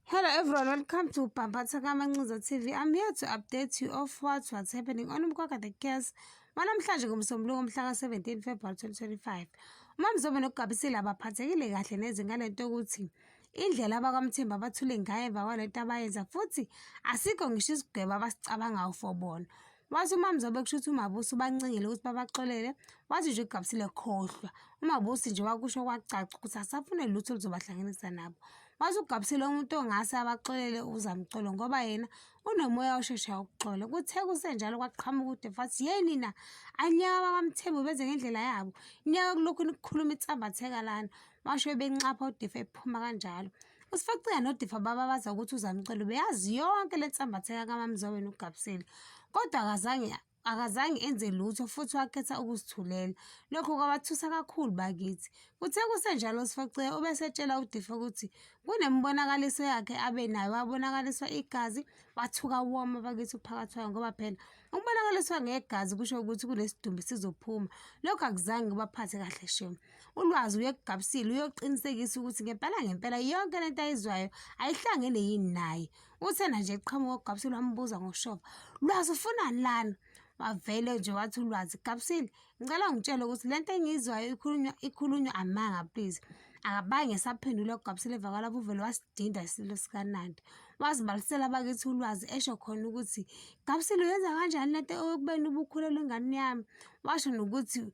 Hello everyone, welcome to Pampatha Kamancuza TV. I'm here to update you of what's happening on Mkwaka the case. Namhlanje ngomsombuluko mhla ka-17 February 2025. UMamZobe noGabisile abaphathekile kahle nezingane nto ukuthi indlela abakwaMthembu abathule ngayo emva kwalento abayenza futhi asikho ngisho isigwebo abasicabangayo for bona. Wathi uMamZobe kusho ukuthi uMabusi ubancingile ukuthi babaxolele, wathi nje uGabisile khohlwa. uMabusi nje wakusho kwacaca ukuthi asafune lutho oluzobahlanganisa nabo. Wathi uGabisile umuntu ongase abaxolele uZamcolo ngoba yena unomoya osheshayo ukuxola. Kuthe kusenjalo kwaqhamuka uDefa wathi yeni na anyaka bakwaMthembu benze ngendlela yabo, nyaka kulokhu nikhuluma itsambatheka lana. Washo benxapha uDefa ephuma kanjalo. Usifacile noDefa baba baza ukuthi uZamcolo beyazi yonke le tsambatheka kaMamZobe noGabisile, kodwa akazange enze lutho futhi wakhetha ukusithulela. Lokho kwabathusa kakhulu bakithi. Kuthe kusenjalo uSifacile ubesetshela uDefa ukuthi kunembonakaliso yakhe abenayo, wabonakaliswa igazi wathuka woma bakithi phakathi kwayo ngoba phela ukubonakaliswa ngegazi kusho ukuthi kunesidumbu sizophuma. Lokho akuzange kubaphathe kahle shem. Ulwazi uyeGabisile uyoqinisekisa ukuthi ngempela yonke lento ayizwayo ayihlangene yini naye. Uthena nje eqhamuka uGabisile wambuza ngoshofa, "Lwazi ufunani lana?" Wavele nje wathi uLwazi, "Gabisile, ngicela ungitshele ukuthi lento engizwayo ikhulunywa amanga please." Akabange esaphendula uGabisile emva kwalapho uvele wasidinda isilo sikaNandi. Wazibalisela bakithi uLwazi esho khona ukuthi, "Gabisile uyenza kanjani lento okubeni ubukhulelwe ingane yami?" Washo nokuthi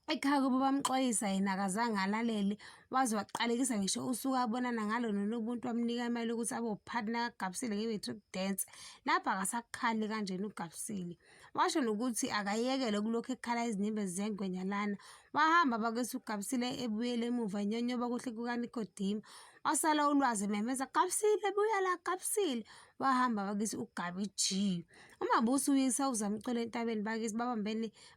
ekhaya kubo bamxwayisa yena akazange alalele, waze waqalekisa ngisho usuku abonana ngalo noNobuntu wamnika imali ukuthi abe upartner kaGabisile nge-matric dance. Lapho akasakhali kanjena uGabisile. Washo nokuthi akayekele kulokhu ekhala izinimbe zengwenya lana. Wahamba bakithi uGabisile ebuyela emuva enyonyoba kuhle kukaNikodima. Wasala uLwazi memeza, "Gabisile buya la Gabisile." Wahamba bakithi uGabi G. uMabusi uyisa uZamcolo entabeni bakithi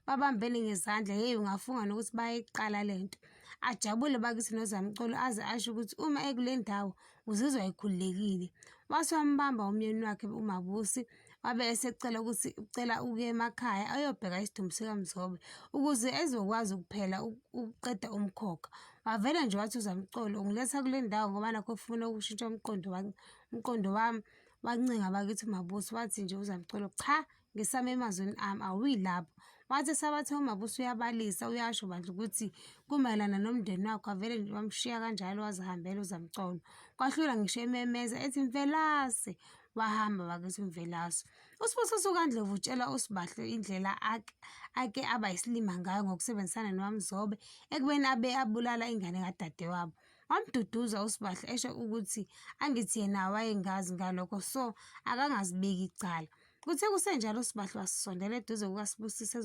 babambene ngezandla. Hey, ungafunga nokuthi bayayiqala lento. Ajabule bakithi noZamcolo aze asho ukuthi uma ekule ndawo uzizwa ekhululekile. Wase wambamba umyeni wakhe uMabusi wabe esecela ukuya emakhaya ayobheka isidumbu sikaMzobe ukuze ezokwazi kuphela ukuqeda umkhokha. Wavele nje wathi uZamcolo, "Ungiletha kule ndawo ngoba nakho ufuna ukushintsha umqondo wami." Wancenga bakithi uMabusi wathi nje uZamcolo, "Cha, ngisame emazweni ami awuyilapho." Wathi esabathe uMabusi uyabalisa uyasho bandla ukuthi kumayelana nomndeni wakho. Avele nje wamshiya kanjalo wazihambela uZamcolo. Kwahlula ngisho ememeza ethi, "Mvelase." Wahamba bakithi uMvelase. uSibusiso kaNdlovu utshela uSibahle indlela ake aba yisilima ngayo ngokusebenzisana noMamZobe ekubeni abe abulala ingane kadadewabo. Wamduduza uSibahle esho ukuthi angithi yena wayengazi ngalokho so akangazibeki icala. Kuthe kusenjalo uSibahle wasondela eduze kukaSibusiso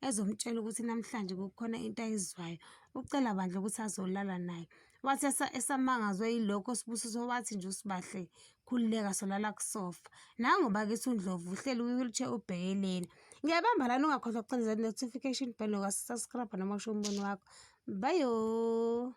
ezomtshela ukuthi namhlanje kukhona into ayizwayo, ucela bandla ukuthi azolala naye. Wathi esamangazwe yilokho uSibusiso wathi nje uSibahle, "Khululeka solala kusofa." Nangoba ke uNdlovu uhleli kwi-wheelchair ubhekeleni. Ngiyabamba lana ungakhohlwa ukucindezela notification bell, subscribe noma usho umbono wakho. Bye.